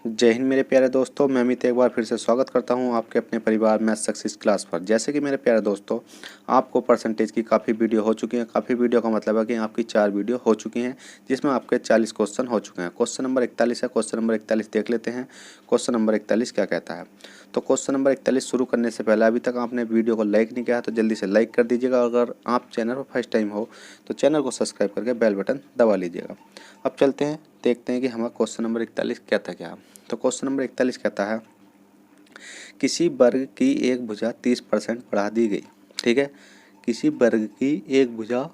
जय हिंद मेरे प्यारे दोस्तों, मैं अमित एक बार फिर से स्वागत करता हूं आपके अपने परिवार मैथ सक्सेस क्लास पर। जैसे कि मेरे प्यारे दोस्तों, आपको परसेंटेज की काफ़ी वीडियो हो चुकी हैं। काफ़ी वीडियो का मतलब है कि आपकी 4 वीडियो हो चुकी हैं, जिसमें आपके 40 क्वेश्चन हो चुके हैं। क्वेश्चन नंबर 41 है। क्वेश्चन नंबर 41 देख लेते हैं। क्वेश्चन नंबर 41 क्या कहता है। तो क्वेश्चन नंबर 41 शुरू करने से पहले अभी तक आपने वीडियो को लाइक नहीं किया है तो जल्दी से लाइक कर दीजिएगा। अगर आप चैनल पर फर्स्ट टाइम हो तो चैनल को सब्सक्राइब करके बेल बटन दबा लीजिएगा। अब चलते हैं, देखते हैं कि हमारा क्वेश्चन नंबर 41 कहता क्या। तो क्वेश्चन नंबर 41 कहता है, किसी वर्ग की एक भुजा 30% बढ़ा दी गई। ठीक है, किसी वर्ग की एक भुजा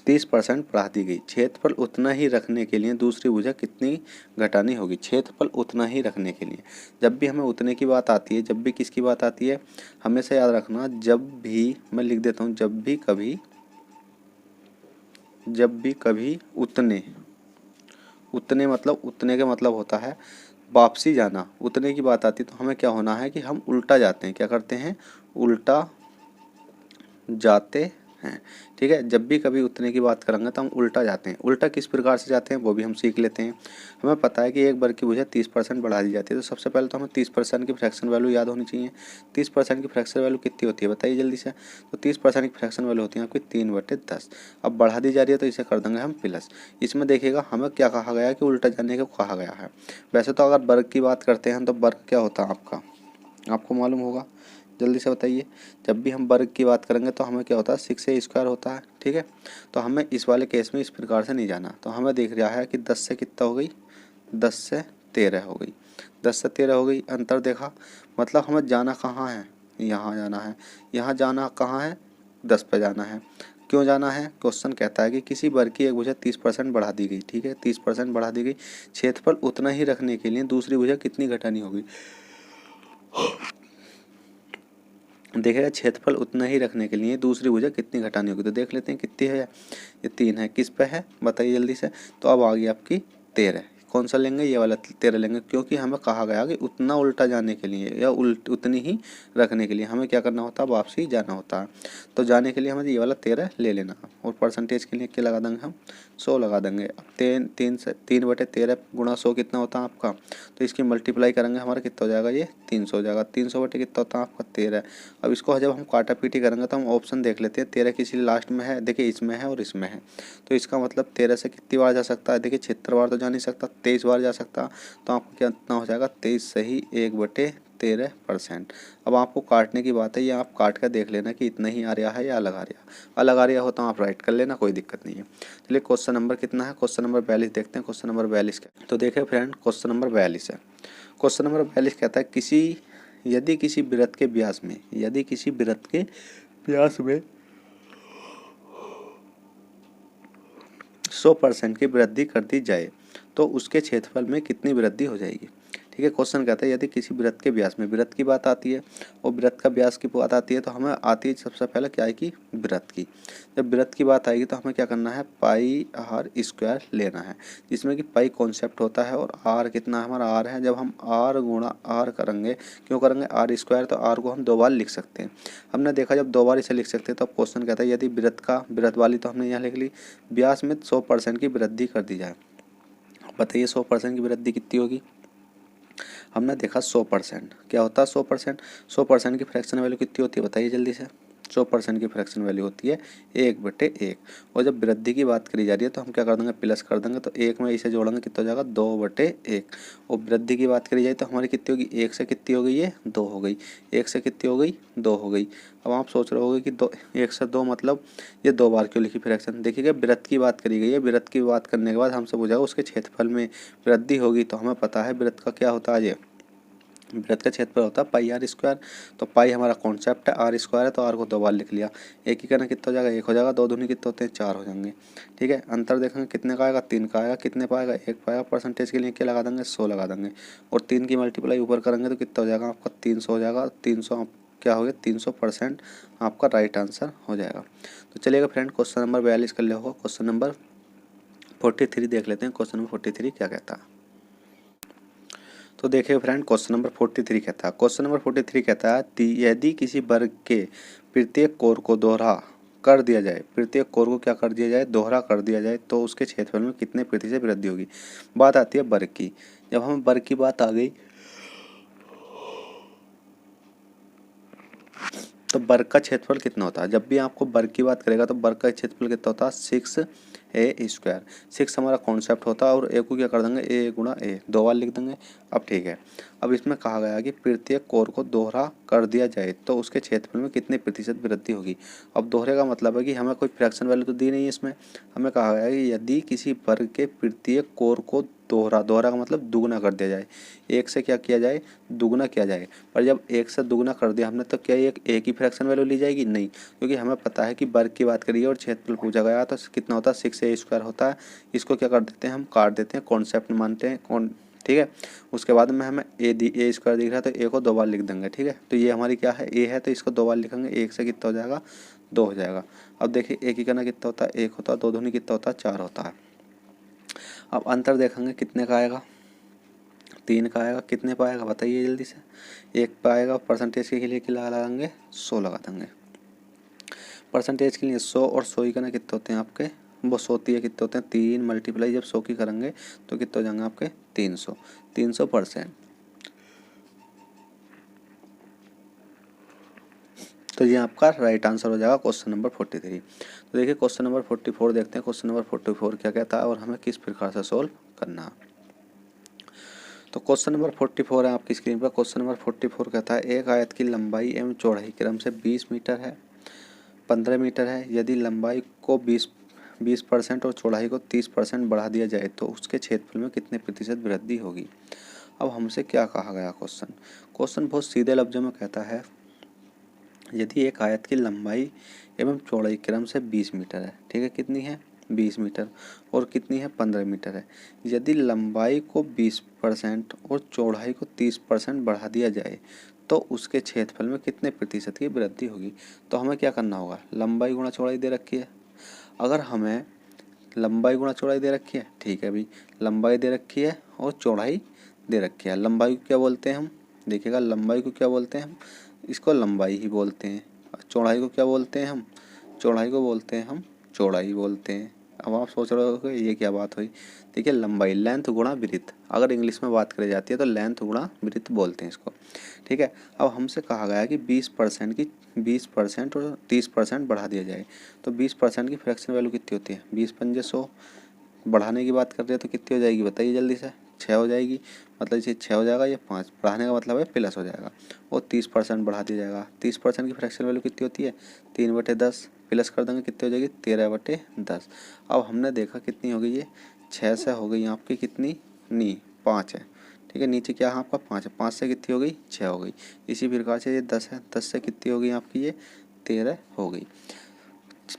30% बढ़ा दी गई। क्षेत्रफल उतना ही रखने के लिए दूसरी भुजा कितनी घटानी होगी। क्षेत्रफल उतना ही रखने के लिए जब भी हमें उतने की बात आती है, जब भी किसकी बात आती है, हमेशा याद रखना, जब भी मैं लिख देता हूँ, जब भी कभी उतने उतने मतलब उतने का मतलब होता है वापसी जाना। उतने की बात आती है तो हमें क्या होना है कि हम उल्टा जाते हैं। क्या करते हैं? उल्टा जाते हैं। ठीक है, जब भी कभी उतने की बात करेंगे तो हम उल्टा जाते हैं। उल्टा किस प्रकार से जाते हैं वो भी हम सीख लेते हैं। हमें पता है कि एक वर्ग की भुजा 30% बढ़ा दी जाती है, तो सबसे पहले तो हमें 30% की फ्रैक्शन वैल्यू याद होनी चाहिए। 30% की फ्रैक्शन वैल्यू कितनी होती है बताइए जल्दी से। तो 30% की फ्रैक्शन वैल्यू होती है आपकी 3/10। अब बढ़ा दी जा रही है तो इसे कर देंगे हम प्लस। इसमें देखिएगा हमें क्या कहा गया है कि उल्टा जाने को कहा गया है। वैसे तो अगर वर्ग की बात करते हैं तो वर्ग क्या होता है आपका, आपको मालूम होगा, जल्दी से बताइए। जब भी हम वर्ग की बात करेंगे तो हमें क्या होता है, 6a² होता है। ठीक है, तो हमें इस वाले केस में इस प्रकार से नहीं जाना। तो हमें देख रहा है कि 10 से कितना हो गई, 10 से 13 हो गई, 10 से 13 हो गई। अंतर देखा, मतलब हमें जाना कहाँ है, यहाँ जाना है। यहाँ जाना कहाँ है, 10 पे जाना है। क्यों जाना है? क्वेश्चन कहता है कि किसी वर्ग की एक भुजा 30% बढ़ा दी गई। ठीक है, 30% बढ़ा दी गई। क्षेत्रफल उतना ही रखने के लिए दूसरी भुजा कितनी घटानी होगी। देखिएगा, क्षेत्रफल उतना ही रखने के लिए दूसरी भुजा कितनी घटानी होगी। तो देख लेते हैं कितनी है। ये 3 है, किस पे है बताइए जल्दी से। तो अब आ गई आपकी 13। कौन सा लेंगे? ये वाला 13 लेंगे, क्योंकि हमें कहा गया कि उतना उल्टा जाने के लिए या उतनी ही रखने के लिए हमें क्या करना होता है, वापसी जाना होता है। तो जाने के लिए हमें ये वाला 13 ले लेना है। और परसेंटेज के लिए क्या लगा देंगे हम, 100 लगा देंगे। अब 3/13 गुणा 100 कितना होता है आपका, तो इसकी मल्टीप्लाई करेंगे हमारा कितना हो जाएगा, ये 300 हो जाएगा। 300 बटे कितना होता है आपका 13। अब इसको जब हम काटा पीटी करेंगे तो हम ऑप्शन देख लेते हैं। 13 किसी लास्ट में है, देखिए इसमें है और इसमें है। तो इसका मतलब 13 से कितनी बार जा सकता है, देखिए 76 बार तो जा नहीं सकता, 23 बार जा सकता। तो आपको कितना हो जाएगा, 23 सही 1/13%। अब आपको काटने की बात है, ये आप काट कर देख लेना कि इतना ही आ रहा है या अलग आ रहा है। अलग आ रहा हो तो आप राइट कर लेना, कोई दिक्कत नहीं है। चलिए क्वेश्चन नंबर कितना है, क्वेश्चन नंबर 42 देखते हैं। क्वेश्चन नंबर 42 का तो देखिए फ्रेंड, क्वेश्चन नंबर 42 है। क्वेश्चन नंबर 42 कहता है, यदि किसी वृत्त के व्यास में 100% की वृद्धि कर दी जाए तो उसके क्षेत्रफल में कितनी वृद्धि हो जाएगी। ठीक है, क्वेश्चन कहता है यदि किसी वृत्त के व्यास में, वृत्त की बात आती है और वृत्त का व्यास की बात आती है तो हमें आती है सबसे पहले क्या आएगी, वृत्त की। जब वृत्त की बात आएगी तो हमें क्या करना है, πr² लेना है, जिसमें कि पाई कॉन्सेप्ट होता है और आर कितना हमारा आर है। जब हम आर गुणा आर करेंगे, क्यों करेंगे, r², तो आर को हम 2 बार लिख सकते हैं। हमने देखा जब 2 बार इसे लिख सकते हैं तो क्वेश्चन कहता है यदि वृत्त वाली तो हमने यहाँ लिख ली, व्यास में 100% की वृद्धि कर दी जाए। बताइए 100% की वृद्धि कितनी होगी। हमने देखा 100% क्या होता है, 100% की फ्रैक्शन वैल्यू कितनी होती है बताइए जल्दी से। 100% की फ्रैक्शन वैल्यू होती है 1/1। और जब वृद्धि की बात करी जा रही है तो हम क्या कर देंगे, प्लस कर देंगे। तो 1 में इसे जोड़ेंगे कितना हो जाएगा, 2/1। और वृद्धि की बात करी जाए तो हमारी कितनी होगी, 1 से कितनी हो गई, ये 2 हो गई। 1 से कितनी हो गई, 2 हो गई। अब आप सोच रहे होगे कि 1 से 2 मतलब ये 2 बार क्यों लिखी फ्रैक्शन। देखिएगा, वृत्त की बात करी गई है, वृत्त की बात करने के बाद हमसे पूछा उसके क्षेत्रफल में वृद्धि होगी। तो हमें पता है वृत्त का क्या होता है, ये वृत्त का क्षेत्रफल होता है πr²। तो पाई हमारा कॉन्सेप्ट है, r² है तो r को 2 बार लिख लिया। एक ही करना कितना हो जाएगा, 1 हो जाएगा। 2 दूनी कितने होते हैं, 4 हो जाएंगे। ठीक है, अंतर देखेंगे कितने का आएगा, 3 का आएगा। कितने पाएगा, 1 पाएगा। परसेंटेज के लिए क्या लगा देंगे, 100 लगा देंगे। और 3 की मल्टीप्लाई ऊपर करेंगे तो कितना हो जाएगा आपका, 300 हो जाएगा। 300 क्या हो गया, 300% आपका राइट आंसर हो जाएगा। तो चलिएगा फ्रेंड, क्वेश्चन नंबर 42 कर लिया होगा। क्वेश्चन नंबर 43 देख लेते हैं। क्वेश्चन नंबर 43 क्या कहता है। तो देखिए फ्रेंड, क्वेश्चन नंबर 43 कहता है, क्वेश्चन नंबर 43 कहता है यदि किसी वर्ग के प्रत्येक कोण को दोहरा कर दिया जाए, प्रत्येक कोर को क्या कर दिया जाए, दोहरा कर दिया जाए, तो उसके क्षेत्रफल में कितने प्रतिशत वृद्धि होगी। बात आती है वर्ग की। जब हमें वर्ग की बात आ गई तो वर्ग का क्षेत्रफल कितना होता है। जब भी आपको वर्ग की बात करेगा तो वर्ग का क्षेत्रफल कितना होता है, 6a²। 6 हमारा कॉन्सेप्ट होता है और ए को क्या कर देंगे, a गुणा a, 2 बार लिख देंगे। अब ठीक है, अब इसमें कहा गया है कि प्रत्येक कोर को दोहरा कर दिया जाए तो उसके क्षेत्रफल में कितने प्रतिशत वृद्धि होगी। अब दोहरे का मतलब है कि हमें कोई फ्रैक्शन वैल्यू तो दी नहीं है इसमें, हमें कहा गया है कि यदि किसी वर्ग के प्रत्येक कोर को दोहरा का मतलब दुगुना कर दिया जाए, एक से क्या किया जाए, दुगुना किया जाए। पर जब एक से दुगुना कर दिया हमने तो क्या एक ही फ्रैक्शन वैल्यू ली जाएगी, नहीं, क्योंकि हमें पता है कि वर्ग की बात करिए और क्षेत्रफल पूछा गया तो कितना होता है, 6a² होता है। इसको क्या कर देते हैं, हम काट देते हैं, कॉन्सेप्ट मानते हैं कौन, ठीक है। उसके बाद में हमें a दिख रहा है तो a को 2 बार लिख देंगे, ठीक है। तो ये हमारी क्या है, a है, तो इसको 2 बार लिखेंगे, 1 से कितना हो जाएगा, 2 हो जाएगा। अब देखिए एक ही करना कितना होता है, 1 होता है, 2 दूनी कितना होता है, 4 होता है। अब अंतर देखेंगे कितने का आएगा, 3 का आएगा। कितने का आएगा बताइए जल्दी से, 1 पे आएगा। परसेंटेज के लिए क्या लगाएंगे, 100 लगा देंगे। परसेंटेज के लिए 100 और 100 ही करना कितने होते हैं आपके, वो 100 कितने होते हैं, 3 मल्टीप्लाई जब 100 की करेंगे तो कितने हो जाएंगे आपके, 300। 300%। तो ये आपका राइट आंसर हो जाएगा क्वेश्चन नंबर 43। तो देखिए क्वेश्चन नंबर 44 देखते हैं। क्वेश्चन नंबर 44 क्या कहता है और हमें किस प्रकार से सोल्व करना है। तो क्वेश्चन नंबर 44 है आपकी स्क्रीन पर। क्वेश्चन नंबर 44 कहता है एक आयत की लंबाई एवं चौड़ाई क्रम से 20 मीटर है, 15 मीटर है। यदि लंबाई को 20% और चौड़ाई को 30% बढ़ा दिया जाए तो उसके क्षेत्रफल में कितने प्रतिशत वृद्धि होगी। अब हमसे क्या कहा गया क्वेश्चन बहुत सीधे लफ्जों में कहता है, यदि एक आयत की लंबाई एवं चौड़ाई क्रम से 20 मीटर है, ठीक है, कितनी है, 20 मीटर, और कितनी है, 15 मीटर है। यदि लंबाई को 20% और चौड़ाई को 30% बढ़ा दिया जाए तो उसके क्षेत्रफल में कितने प्रतिशत की वृद्धि होगी। तो हमें क्या करना होगा, लंबाई गुणा चौड़ाई दे रखी है। अगर हमें लंबाई गुणा चौड़ाई दे रखी है, ठीक है भाई, लंबाई दे रखी है और चौड़ाई दे रखी है। लंबाई को क्या बोलते हैं हम, देखिएगा, लंबाई को क्या बोलते हैं हम, इसको लंबाई ही बोलते हैं। चौड़ाई को क्या बोलते हैं हम, चौड़ाई को बोलते हैं हम चौड़ाई बोलते हैं। अब आप सोच रहे हो ये क्या बात हुई। देखिए लंबाई लेंथ गुणा विड्थ, अगर इंग्लिश में बात करी जाती है तो लेंथ गुणा विड्थ बोलते हैं इसको, ठीक है। अब हमसे कहा गया है कि 20% और 30% बढ़ा दिया जाए तो 20% की फ्रैक्शन वैल्यू कितनी होती है, 20 पंजे 100। बढ़ाने की बात कर रहे हैं तो कितनी हो जाएगी बताइए जल्दी से, 6 हो जाएगी। मतलब इसे 6 हो जाएगा, ये 5, बढ़ाने का मतलब है प्लस हो जाएगा, और 30% बढ़ा दिया जाएगा। 30% की फ्रैक्शन वैल्यू कितनी होती है, 3/10, प्लस कर देंगे कितनी हो जाएगी, 13/10। अब हमने देखा कितनी हो गई ये, 6 से हो गई आपकी कितनी, नी 5 है, ठीक है, नीचे क्या है आपका 5 है, 5 से कितनी हो गई, 6 हो गई। इसी प्रकार से ये 10 है, 10 से कितनी हो गई आपकी ये, 13 हो गई।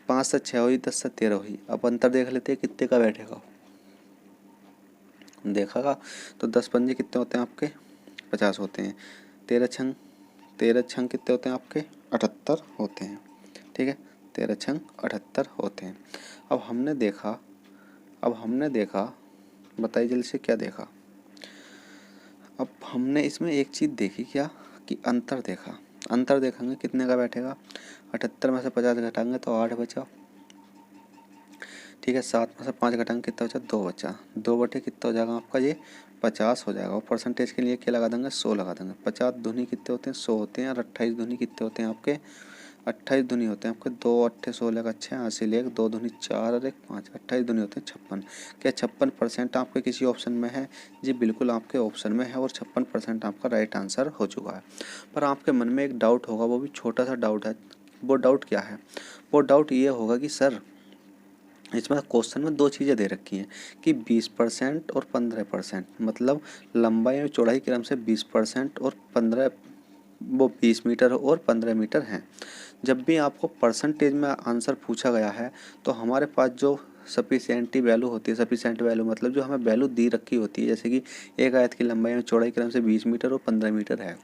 5 से 6 हुई, 10 से 13 हुई। अब अंतर देख लेते हैं कितने का बैठेगा, देखा तो 10 पंजे कितने होते हैं आपके, 50 होते हैं। 13 छंग कितने होते हैं आपके, 78 होते हैं, ठीक है, 13 छंग 78 होते हैं। अब हमने देखा, बताइए जल्दी से क्या देखा। अब हमने इसमें एक चीज़ देखी क्या, कि अंतर देखा। अंतर देखेंगे कितने का बैठेगा, 78 में से 50 घटाएंगे तो 8 बचा, ठीक है। 7 में से 5 घटाएंगे कितना बचा, 2 बचा। 2 बटे कितना हो जाएगा आपका ये, 50 हो जाएगा। और परसेंटेज के लिए क्या लगा देंगे, 100 लगा देंगे। 50 दूनी कितने होते हैं, 100 होते हैं, और 28 दूनी कितने होते हैं आपके, 28 दूनी होते हैं आपके 2 8 16 का 6 80 ले 2 दूनी 4 और 1 5, 28 दूनी होते हैं 56। क्या 56% आपके किसी ऑप्शन में है, जी बिल्कुल आपके ऑप्शन में है, और 56% आपका राइट आंसर हो चुका है। पर आपके मन में एक डाउट होगा, वो भी छोटा सा डाउट है। वो डाउट क्या है, वो डाउट ये होगा कि सर इसमें क्वेश्चन में 2 चीज़ें दे रखी हैं कि 20% और 15%, मतलब लंबाई और चौड़ाई क्रम से 20% और 15, वो 20 मीटर और 15 मीटर हैं। जब भी आपको परसेंटेज में आंसर पूछा गया है तो हमारे पास जो सफिशिएंटी वैल्यू होती है, सफिशिएंट वैल्यू मतलब जो हमें वैल्यू दी रखी होती है, जैसे कि एक आयत की लंबाई और चौड़ाई क्रम से 20 मीटर और 15 मीटर है,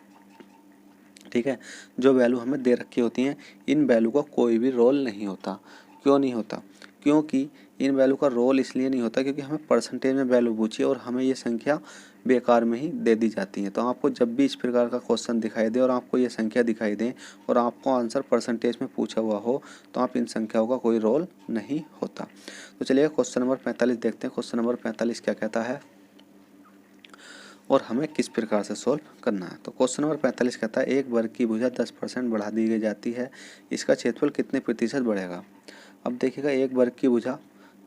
ठीक है, जो वैल्यू हमें दे रखी होती हैं, इन वैल्यू का कोई भी रोल नहीं होता। क्यों नहीं होता, क्योंकि इन वैल्यू का रोल इसलिए नहीं होता क्योंकि हमें परसेंटेज में वैल्यू पूछी और हमें ये संख्या बेकार में ही दे दी जाती है। तो आपको जब भी इस प्रकार का क्वेश्चन दिखाई दे और आपको ये संख्या दिखाई दे और आपको आंसर परसेंटेज में पूछा हुआ हो तो आप इन संख्याओं का कोई रोल नहीं होता। तो चलिए क्वेश्चन नंबर 45 देखते हैं। क्वेश्चन नंबर 45 क्या कहता है और हमें किस प्रकार से सोल्व करना है। तो क्वेश्चन नंबर 45 कहता है एक वर्ग की भुजा 10% बढ़ा दी गई जाती है, इसका क्षेत्रफल कितने प्रतिशत बढ़ेगा। अब देखिएगा एक वर्ग की भुजा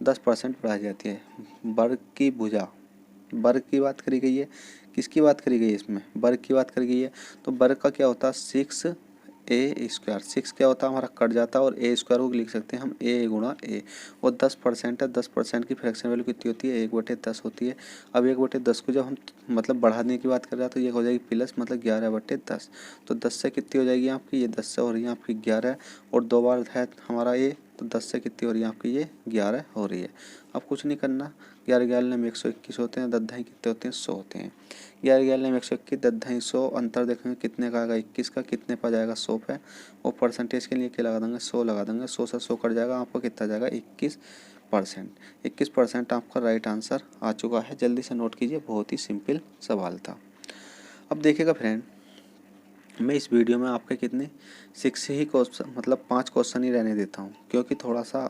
10% बढ़ाई जाती है। वर्ग की भुजा, वर्ग की बात करी गई है, किसकी बात करी गई है इसमें, वर्ग की बात करी गई है। तो वर्ग का क्या होता है 6a²। 6 क्या होता है हमारा कट जाता है और a² को लिख सकते हैं हम a गुणा a। और 10% है, 10% की फ्रैक्शन वैल्यू कितनी होती है 1/10 होती है। अब 1/10 को जब हम मतलब बढ़ाने की बात कर रहे हैं तो ये हो जाएगी प्लस मतलब 11/10। तो 10 से कितनी हो जाएगी आपकी, ये 10 से हो रही है आपकी 11 और 2 बार है हमारा ये, तो 10 से कितनी हो रही है आपकी ये 11 हो रही है। अब कुछ नहीं करना, 11 11 में 121 होते हैं, 10 10 कितने होते हैं 100 होते हैं। 11 11 में 121, 10 10 100, अंतर देखेंगे कितने का आएगा 21 का, कितने पर जाएगा 100 पे। और परसेंटेज के लिए क्या लगा देंगे 100 लगा देंगे, 100 से 100 कट जाएगा, आपको कितना जाएगा 21%। 21% आपका राइट आंसर आ चुका है। जल्दी से नोट कीजिए, बहुत ही सिंपल सवाल था। अब देखिएगा फ्रेंड, मैं इस वीडियो में आपके कितने 6 ही क्वेश्चन मतलब 5 क्वेश्चन ही रहने देता हूँ क्योंकि थोड़ा सा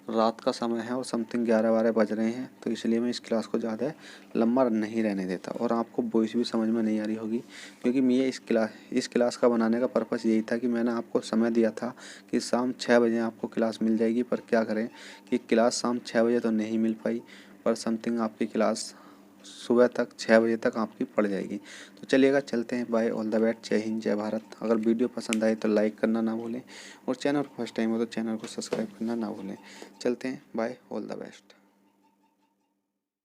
रात का समय है और समथिंग 11-12 बज रहे हैं, तो इसलिए मैं इस क्लास को ज़्यादा लंबा नहीं रहने देता। और आपको वॉइस भी समझ में नहीं आ रही होगी क्योंकि मैं इस क्लास का बनाने का पर्पस यही था कि मैंने आपको समय दिया था कि शाम 6 बजे आपको क्लास मिल जाएगी। पर क्या करें कि क्लास शाम 6 बजे तो नहीं मिल पाई, पर समथिंग आपकी क्लास सुबह तक 6 बजे तक आपकी पड़ जाएगी। तो चलिएगा चलते हैं, बाय, ऑल द बेस्ट, जय हिंद जय भारत। अगर वीडियो पसंद आए तो लाइक करना ना भूलें और चैनल फर्स्ट टाइम हो तो चैनल को सब्सक्राइब करना ना भूलें। चलते हैं, बाय, ऑल द बेस्ट।